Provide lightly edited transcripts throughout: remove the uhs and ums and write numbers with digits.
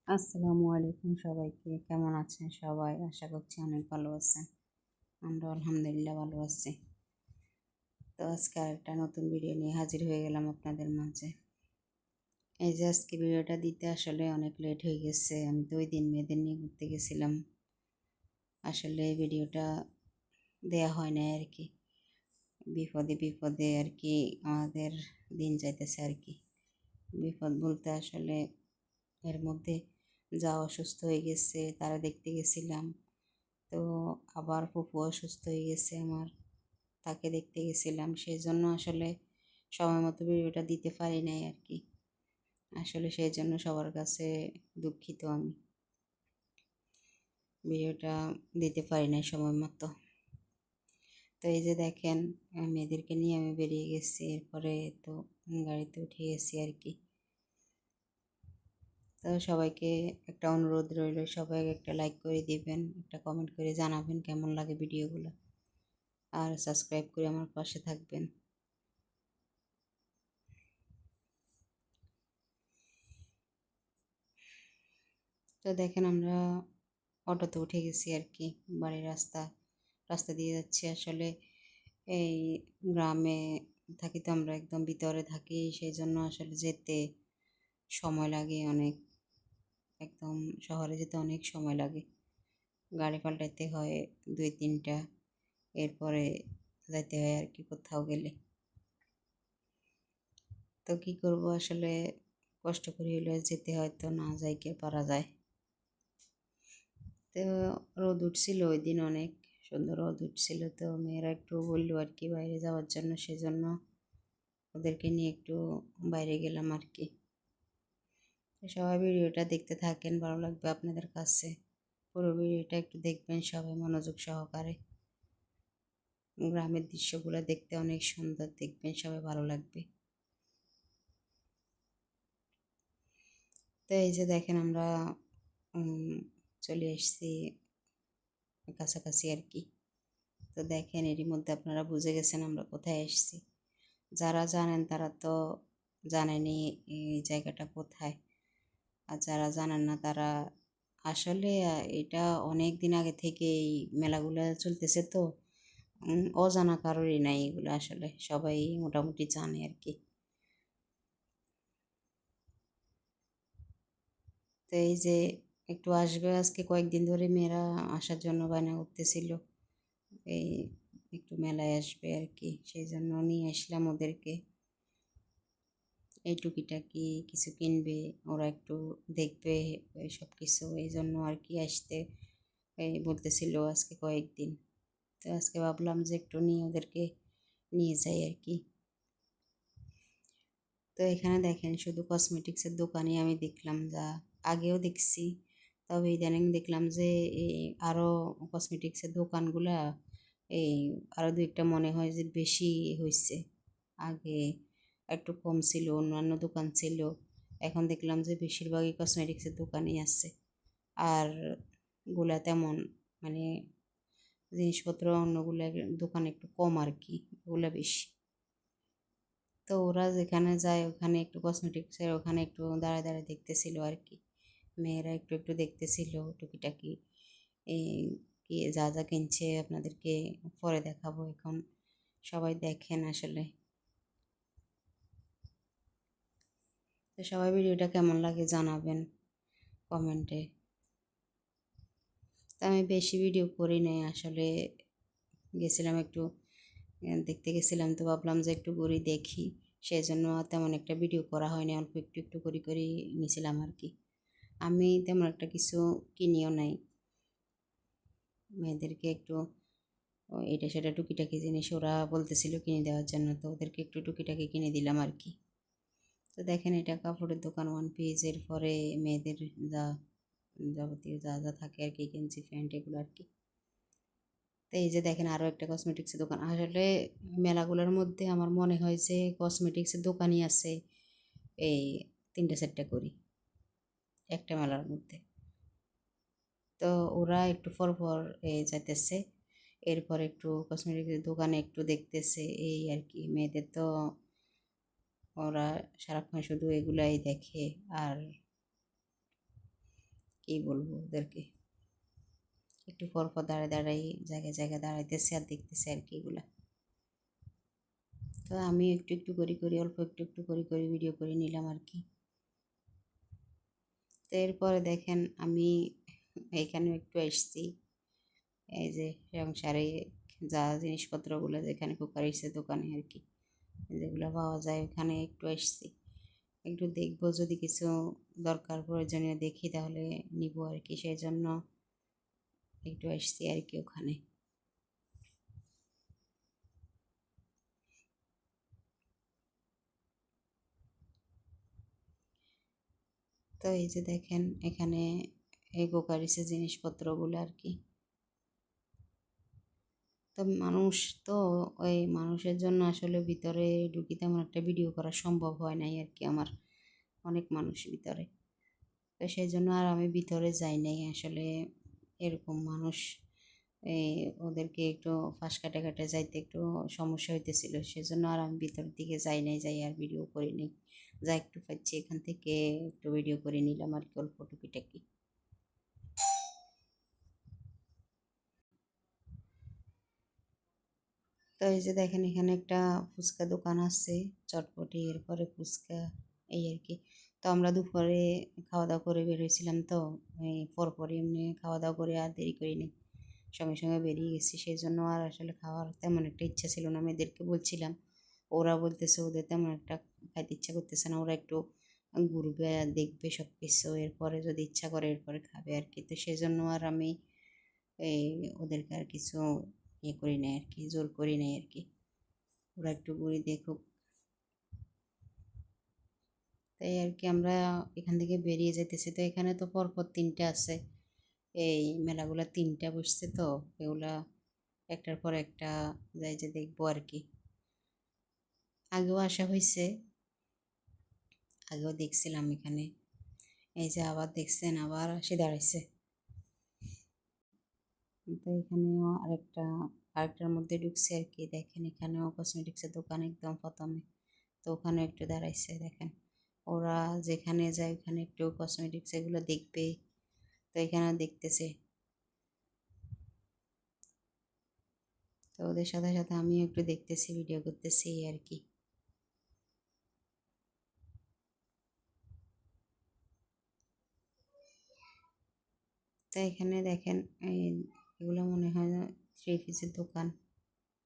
আসসালামু আলাইকুম সবাইকে। কেমন আছেন সবাই? আশা করছি অনেক ভালো আছেন। আমরা আলহামদুলিল্লাহ ভালো আছি। তো আজকে আরেকটা নতুন ভিডিও নিয়ে হাজির হয়ে গেলাম আপনাদের মাঝে। এই যে আজকে ভিডিওটা দিতে আসলে অনেক লেট হয়ে গেছে। আমি তো ওই দিন মেয়েদের নিয়ে ঘুরতে গেছিলাম। আসলে এই ভিডিওটা দেয়া হয় নাই আর কি। বিপদে বিপদে আর কি আমাদের দিন যাইতেছে আর কি। বিপদ বলতে আসলে এর মধ্যে যা অসুস্থ হয়ে গেছে তারা দেখতে গেছিলাম। তো আবার ফুফু অসুস্থ হয়ে গেছে আমার, তাকে দেখতে গেছিলাম। সেই জন্য আসলে সময় মতো ভিডিওটা দিতে পারি নাই আর কি। আসলে সেই জন্য সবার কাছে দুঃখিত আমি। ভিডিওটা দিতে পারি নাই সময় মতো। তো এই যে দেখেন, মেয়েদেরকে নিয়ে আমি বেরিয়ে গেছি। এরপরে তো গাড়িতে উঠে গেছি আর কি। তো সবাইকে একটা অনুরোধ রইল, সবাই একটা লাইক করে দিবেন, একটা কমেন্ট করে জানাবেন কেমন লাগে ভিডিওগুলো, আর সাবস্ক্রাইব করে আমার পাশে থাকবেন। তো দেখেন আমরা অটোতে উঠে গেছি আর কি। বাড়ির রাস্তা দিয়ে যাচ্ছি। আসলে এই গ্রামে থাকি তো, আমরা একদম ভিতরে থাকি, সেই জন্য আসলে যেতে সময় লাগে অনেক। একদম শহরে যেতে অনেক সময় লাগে, গাড়ি পাল্টাইতে হয় 2-3টা, এরপরে যাইতে হয় আর কি কোথাও গেলে। তো কি করব, আসলে কষ্ট করে হলে যেতে হয়তো, না যাইকে পারা যায়। তো রোদ উঠছিল ওই দিন, অনেক সুন্দর রোদ উঠছিল। তো মেয়েরা একটু বললো আর কি বাইরে যাওয়ার জন্য, সেজন্য ওদেরকে নিয়ে একটু বাইরে গেলাম আর কি। সবাই ভিডিওটা দেখতে থাকেন, ভালো লাগবে আপনাদের কাছে। পুরো ভিডিওটা একটু দেখবেন সবাই মনোযোগ সহকারে। গ্রামের দৃশ্যগুলো দেখতে অনেক সুন্দর, দেখবেন সবাই, ভালো লাগবে। তো এই যে দেখেন আমরা চলে এসেছি কাছাকাছি আর কি। তো দেখেন এরই মধ্যে আপনারা বুঝে গেছেন আমরা কোথায় এসেছি। যারা জানেন তারা তো জানেনই এই জায়গাটা কোথায়, আর যারা জানেন না তারা আসলে এটা অনেক দিন আগে থেকে এই মেলাগুলো চলতেছে। তো অজানা কারোরই নাই, এগুলো আসলে সবাই মোটামুটি জানে আর কি। তো এই যে একটু আসবে, আজকে কয়েকদিন ধরে মেয়েরা আসার জন্য বায়না করতেছিল, এই একটু মেলায় আসবে আর কি। সেই জন্য নিয়ে আসলাম ওদেরকে। এই টুকিটাকি কিছু কিনবে, ওরা একটু দেখবে সব কিছু, এই জন্য আর কি আসতে এই বলতেছিল আজকে কয়েকদিন। তো আজকে ভাবলাম যে একটু নিয়ে ওদেরকে নিয়ে যাই আর কি। তো এখানে দেখেন শুধু কসমেটিক্সের দোকানই আমি দেখলাম, যা আগেও দেখছি, তবে ইদানিং দেখলাম যে এই আরও কসমেটিক্সের দোকানগুলা এই আরও দু একটা মনে হয় যে বেশি হয়েছে। আগে একটু কম ছিল, অন্যান্য দোকান ছিল, এখন দেখলাম যে বেশিরভাগই কসমেটিক্সের দোকানই আছে। আর গুলা তেমন মানে জিনিসপত্র অন্যগুলোর দোকান একটু কম আর কি, ওগুলা বেশি। তো ওরা যেখানে যায় ওখানে একটু কসমেটিক্সের ওখানে একটু দাঁড়ায় দাঁড়ায় দেখতেছিল আর কি। মেয়েরা একটু একটু দেখতেছিল টুকিটাকি, এই কি যা যা কিনছে আপনাদেরকে পরে দেখাবো। এখন সবাই দেখেন আসলে। তো সবাই ভিডিওটা কেমন লাগে জানাবেন কমেন্টে। তো আমি বেশি ভিডিও করি নাই আসলে, গেছিলাম একটু দেখতে গেছিলাম, তো ভাবলাম যে একটু ঘুরি দেখি, সেই জন্য তেমন একটা ভিডিও করা হয়নি, অল্প একটু একটু করে করে নিয়েছিলাম আর কি। আমি তেমন একটা কিছু কিনিও নাই, মেয়েদেরকে একটু এটা সেটা টুকিটাকি জিনিস ওরা বলতেছিল কিনে দেওয়ার জন্য, তো ওদেরকে একটু টুকিটাকি কিনে দিলাম আর কি। তো দেখেন এটা কাপড়ের দোকান, 1 পিসের পরে মেয়েদের যা যাবতীয় যা যা থাকে আর কি, গেঞ্জি প্যান্ট এগুলো আর কি। তো এই যে দেখেন আরও একটা কসমেটিক্সের দোকান। আসলে মেলাগুলোর মধ্যে আমার মনে হয় যে কসমেটিক্সের দোকানই আছে এই 3-4টা করি একটা মেলার মধ্যে। তো ওরা একটু পর পর যাইতেছে, এরপর একটু কসমেটিক্সের দোকানে একটু দেখতেছে, এই আর কি। মেয়েদের তো ওরা সারাক্ষণ শুধু এগুলাই দেখে। আর কী বলবো ওদেরকে, একটু পর পর দাঁড়াই জায়গায় জায়গায় দাঁড়াইতেছে আর দেখতেছে আর কি এগুলা। তো আমি একটু একটু করি অল্প একটু একটু করি ভিডিও করে নিলাম আর কি। তো এরপরে দেখেন আমি এইখানেও একটু এসছি, এই যে সংসারে যা জিনিসপত্রগুলো যেখানে কুকারিসের দোকানে আর কি যেগুলো পাওয়া যায় ওখানে একটু এসছি, একটু দেখবো যদি কিছু দরকার প্রয়োজনীয় দেখি তাহলে নিব আর কি, সেই জন্য একটু এসছি আর কি ওখানে। তো এই যে দেখেন এখানে এই কুকারিসের জিনিসপত্রগুলো আর কি। তো মানুষ, তো ওই মানুষের জন্য আসলে ভিতরে ঢুকি তেমন একটা ভিডিও করা সম্ভব হয় নাই আর কি, আমার অনেক মানুষ ভিতরে, তো সেই জন্য আর আমি ভিতরে যাই নাই আসলে। এরকম মানুষ এই ওদেরকে একটু ফাঁস কাটে কাটে যাইতে একটু সমস্যা হইতেছিল, সেজন্য আর আমি ভিতরের দিকে যাই নাই, যাই আর ভিডিও করি নাই। যা একটু পাচ্ছি এখান থেকে একটু ভিডিও করে নিলাম আর কি, অল্প টুকিটাকি। তো এই যে দেখেন এখানে একটা ফুচকা দোকান আছে, চটপটি এরপরে ফুচকা, এই আর কি। তো আমরা দুপুরে খাওয়া দাওয়া করে বের হয়েছিলাম, তো এই পরপরই এমনি খাওয়া দাওয়া করে আর দেরি করিনি, সঙ্গে সঙ্গে বেরিয়ে গেছি, সেই জন্য আর আসলে খাওয়ার তেমন একটা ইচ্ছা ছিল না। মেয়েদেরকে বলছিলাম, ওরা বলতেছে ওদের তেমন একটা খাইতে ইচ্ছা করতেছে না, ওরা একটু ঘুরবে আর দেখবে সব কিছু, এরপরে যদি ইচ্ছা করে এরপরে খাবে আর কি। তো সেই জন্য আর আমি এই ওদেরকে আর কিছু ইয়ে করি নাই আর কি, জোর করি নাই আর কি, ওরা একটু ঘুরে দেখুক। তাই আর কি আমরা এখান থেকে বেরিয়ে যেতেছি। তো এখানে তো পরপর তিনটা আছে, এই মেলাগুলা তিনটা বসছে, তো এগুলা একটার পর একটা যাই যে দেখবো আর কি। আগেও আসা হয়েছে, আগেও দেখছিলাম এখানে, এই যে আবার দেখছেন আবার আসে দাঁড়াইছে। তো এখানেও আরেকটার মধ্যে ঢুকছে আর কি, দেখেন এখানেও কসমেটিক্সের দোকান একদম প্রথমে, তো ওখানে একটু দাঁড়াইছে দেখেন। ওরা যেখানে যায় ওখানে একটু কসমেটিক্স এগুলো দেখবে, তো এখানে দেখতেছে, তো ওদের সাথে সাথে আমিও একটু দেখতেছি ভিডিও করতেছি এই আর কি। তো এখানে দেখেন এগুলো মনে হয় থ্রি পিসের দোকান,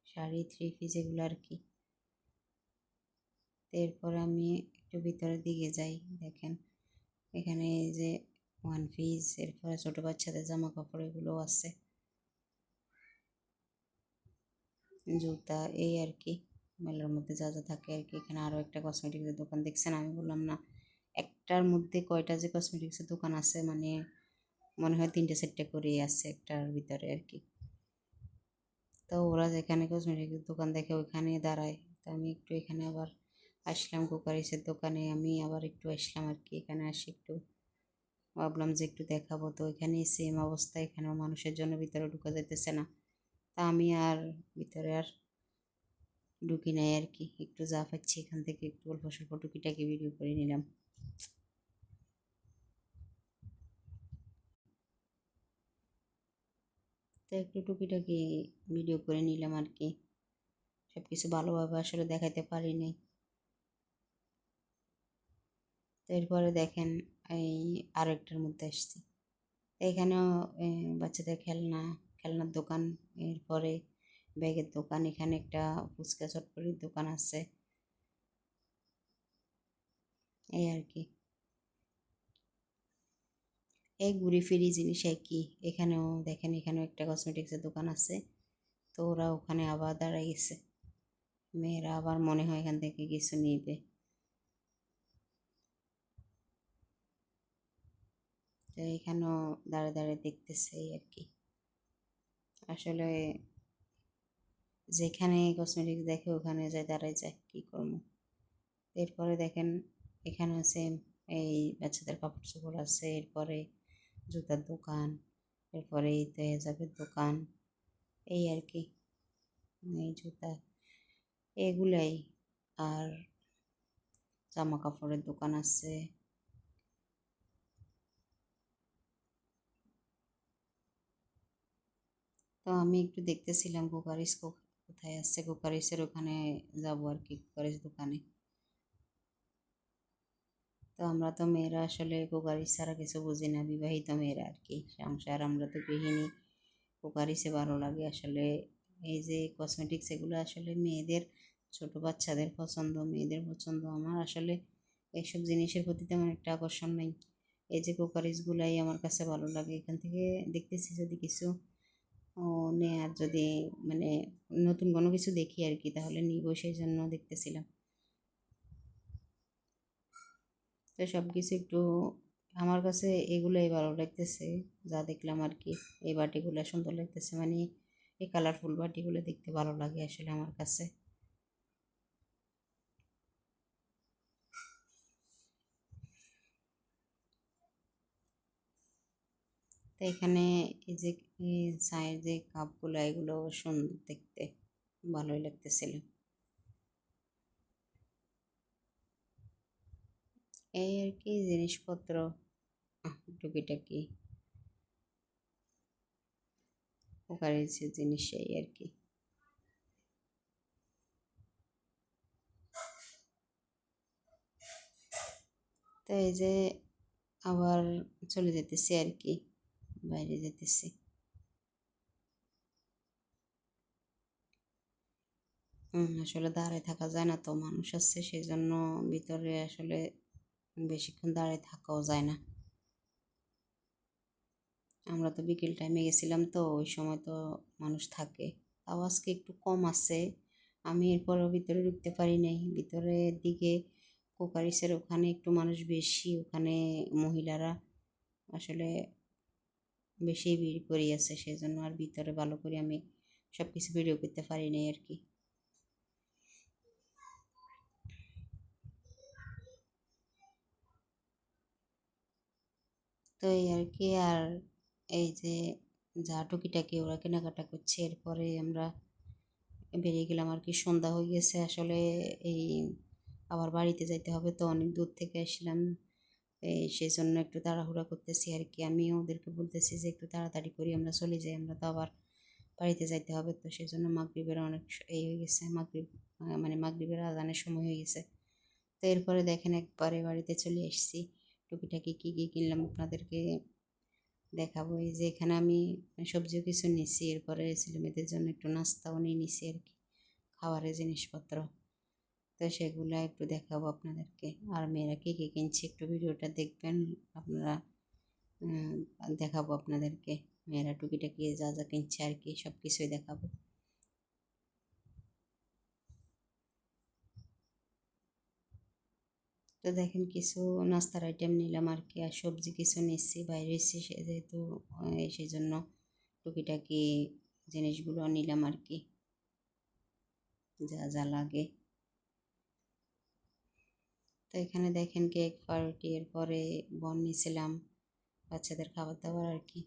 শাড়ি থ্রি পিস এগুলো আর কি। তো এরপর আমি একটু ভিতরের দিকে যাই, দেখেন এখানে এই যে ওয়ান পিস, এরপরে ছোটো বাচ্চাদের জামা কাপড় এগুলো আছে, জুতা, এই আর কি মেলার মধ্যে যা যা থাকে আর কি। এখানে আরও একটা কসমেটিক্সের দোকান দেখছেন, আমি বললাম না একটার মধ্যে কয়টা যে কসমেটিক্সের দোকান আছে, মানে মনে হয় তিনটে চারটে করেই আছে একটার ভিতরে আর কি। তো ওরা যেখানে কসমেটিক্সের দোকান দেখে ওইখানে দাঁড়ায়, তো আমি একটু এখানে আবার আসলাম কুকারিসের দোকানে, আমি আবার একটু আসলাম আর কি। এখানে আসি একটু ভাবলাম যে একটু দেখাবো, তো এখানে সেম অবস্থা, এখানেও মানুষের জন্য ভিতরে ঢুকা যেতেছে না, তা আমি আর ভিতরে আর ঢুকি নাই আর কি, একটু যা পাচ্ছি এখান থেকে একটু অল্প স্বল্প টুকিটাকি ভিডিও করে নিলাম। তো একটু টুকিটাকি ভিডিও করে নিলাম আর কি, সব কিছু ভালোভাবে আসলে দেখাতে পারি নাই। তো এরপরে দেখেন এই আরেকটার মধ্যে আসছি, এখানেও বাচ্চাদের খেলনার দোকান, এরপরে ব্যাগের দোকান, এখানে একটা ফুচকা চটপটির দোকান আছে, এই আর কি। এই ঘুরি ফিরি জিনিস একই, এখানেও দেখেন এখানেও একটা কসমেটিক্সের দোকান আছে, তো ওরা ওখানে আবার দাঁড়াই গেছে, মেয়েরা আবার মনে হয় এখান থেকে কিছু নিবে। তো এখানেও দাঁড়িয়ে দাঁড়িয়ে দেখতেছে এই আর কি। আসলে যেখানে কসমেটিক্স দেখে ওখানে যায় দাঁড়ায় যায়, কী করবো। এরপরে দেখেন এখানে আছে এই বাচ্চাদের কাপড় চোপড় আছে, এরপরে জুতার দোকান, এরপরে এই তেজাবের দোকান, এই আর কি, এই জুতা এগুলাই, আর জামা কাপড়ের দোকান আছে। তো আমি একটু দেখতেছিলাম কুকারিস কোথায় আছে, কুকারিসের ওখানে যাবো আর কি, কুকারিস দোকানে। তো আমরা তো মেয়েরা আসলে কুকারিস ছাড়া কিছু বুঝি না, বিবাহিত মেয়েরা আর কি, সংসার আমরা তো গৃহিণী। কুকারিসে ভালো লাগে আসলে। এই যে কসমেটিক্স এগুলো আসলে মেয়েদের, ছোট বাচ্চাদের পছন্দ, মেয়েদের পছন্দ। আমার আসলে এইসব জিনিসের প্রতি তেমন একটা আকর্ষণ নেই। এই যে কুকারিসগুলাই আমার কাছে ভালো লাগে। এখান থেকে দেখতেছি যদি কিছু নেয়ার, যদি মানে নতুন কোনো কিছু দেখি আর কি, তাহলে নিব, সেই জন্য দেখতেছিলাম। তো সব কিছু একটু আমার কাছে এগুলোই ভালো লাগতেছে, যা দেখলাম আর কি। এই বাটিগুলো সুন্দর লাগতেছে, মানে এই কালারফুল বাটিগুলো দেখতে ভালো লাগে আসলে আমার কাছে। তো এখানে এই যে চায়ের যে কাপগুলো, এগুলো সুন্দর দেখতে, ভালোই লাগতেছিল। এই আর কি জিনিসপত্র, টুকিটাকি উপকারের যে জিনিস, এই আর কি। তো এই যে আবার চলে যেতেছি আর কি, বাইরে যেতেছি। আসলে দাঁড়ায় থাকা যায় না তো, মানুষ আছে সেই জন্য ভিতরে আসলে বেশিক্ষণ দাঁড়ায় থাকাও যায় না। আমরা তো বিকেল টাইমে গেছিলাম, তো ওই সময় তো মানুষ থাকে, তাও আজকে একটু কম আছে। আমি এরপরও ভিতরে ঢুকতে পারি নাই, ভিতরের দিকে কোকারিসের ওখানে একটু মানুষ বেশি, ওখানে মহিলারা আসলে বেশি ভিড় করিয়াছে, সেই জন্য আর ভিতরে ভালো করে আমি সব কিছু ভিডিও করতে পারি নাই আর কি। তো এই আর কি। আর এই যে যা টুকিটাকি ওরা কেনাকাটা করছে, এরপরে আমরা বেরিয়ে গেলাম আর কি। সন্ধ্যা হয়ে গেছে আসলে। এই আবার বাড়িতে যাইতে হবে, তো অনেক দূর থেকে আসলাম, এই সেই জন্য একটু তাড়াহুড়া করতেছি আর কি। আমিও ওদেরকে বলতেছি যে একটু তাড়াতাড়ি করি, আমরা চলে যাই, আমরা তো আবার বাড়িতে যাইতে হবে। তো সেই জন্য মাগরিবের অনেক এই হয়ে গেছে, মাগরিব মানে মাগরিবের আজানের সময় হয়ে গেছে। তো এরপরে দেখেন একবারে বাড়িতে চলে এসেছি। টুকিটাকি কী কী কিনলাম আপনাদেরকে দেখাবো। এই যে এখানে আমি সবজিও কিছু নিছি, এরপরে ছেলেমেয়েদের জন্য একটু নাস্তাও নিয়ে নিছি আর কি, খাবারের জিনিসপত্র। তো সেগুলো একটু দেখাবো আপনাদেরকে। আর মেয়েরা কী কী কিনছে একটু ভিডিওটা দেখবেন আপনারা। উম, দেখাবো আপনাদেরকে মেয়েরা টুকিটাকি যা যা কিনছে আর কি, সব কিছুই দেখাবো। তো দেখেন কিছু নাস্তার আইটেম নিলাম আর কি, আর সবজি কিছু নিচ্ছি, বাইরে এসেছি যেহেতু সেই জন্য টুকিটাকি জিনিসগুলো নিলাম আর কি, যা যা লাগে। তো এখানে দেখেন কেক, পাউরুটি, এরপরে বন নিয়েছিলাম, বাচ্চাদের খাবার দাবার আর কি।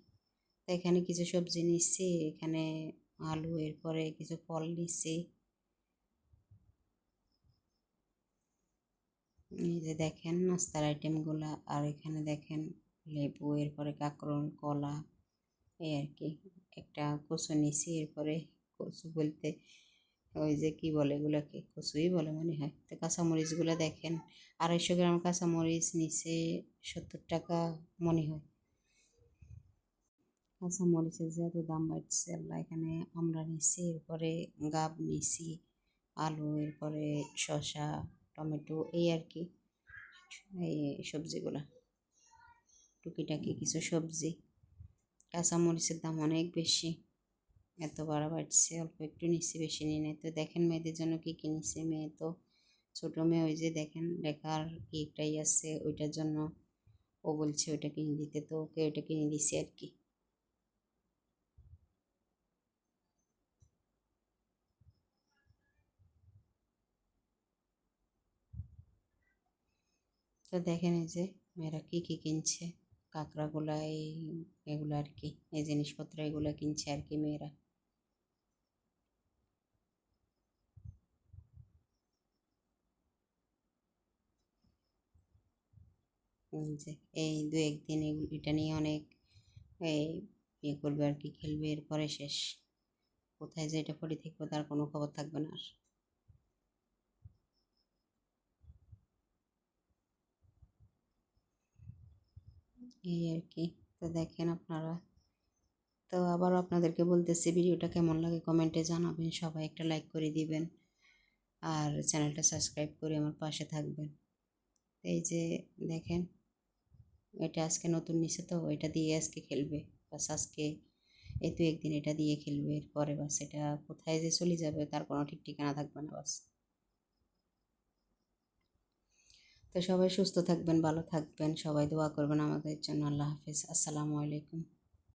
তো এখানে কিছু সবজি নিচ্ছি, এখানে আলু, এরপরে কিছু ফল নিচ্ছি। এই যে দেখেন নাস্তার আইটেমগুলা, আর এখানে দেখেন লেবু, এরপরে কাঁকরোল, কলা, এই আর কি। একটা কচু নিছি, এরপরে কচু বলতে ওই যে কি বলে, এগুলোকে কচুই বলে মনে হয়। তো কাঁচামরিচগুলো দেখেন, 250 গ্রাম কাঁচামরিচ নিচে 70 টাকা মনে হয়। কাঁচামরিচের যে এত দাম বাড়ছে আল্লাহ, এখানে আমরা নিছি, এরপরে গাব নিছি, আলু, এরপরে শসা, টমেটো, এই আর কি, এই সবজিগুলা, টুকিটাকি কিছু সবজি। কাঁচামরিচের দাম অনেক বেশি, এত বাড়া বাড়ছে, অল্প একটু নিচ্ছি, বেশি নিয়ে নেই। তো দেখেন মেয়েদের জন্য কী কী নিচ্ছে। মেয়ে তো ছোটো মেয়ে, ওই যে দেখেন লেখার কি একটাই আছে, ওইটার জন্য ও বলছে ওইটা কিনে দিতে, তো ওকে ওইটা কিনে দিছি আর কি। তো দেখেন এই যে মেয়েরা কী কী কিনছে, কাঁকড়াগুলা, এই এগুলো আর কি, এই জিনিসপত্র এগুলো কিনছে আর কি মেয়েরা। যে এই দু একদিন এটা নিয়ে অনেক এই ইয়ে করবে আর কি, খেলবে, এরপরে শেষ। কোথায় যে এটা পড়ে থাকবে তার কোনো খবর থাকবে না আর। এই আর কি। তো দেখেন আপনারা, তো আবারও আপনাদেরকে বলতেছি ভিডিওটা কেমন লাগে কমেন্টে জানাবেন, সবাই একটা লাইক করে দিবেন আর চ্যানেলটা সাবস্ক্রাইব করে আমার পাশে থাকবেন। এই যে দেখেন, এটা আজকে নতুন নিছে তো এটা দিয়ে আজকে খেলবে, বাস আজকে এই তো একদিন এটা দিয়ে খেলবে, এরপরে বাস এটা কোথায় যে চলে যাবে তার কোনো ঠিক ঠিকানা থাকবে না বাস। তো সবাই সুস্থ থাকবেন, ভালো থাকবেন, সবাই দোয়া করবেন আমাদের জন্য। আল্লাহ হাফিজ, আসসালামু আলাইকুম।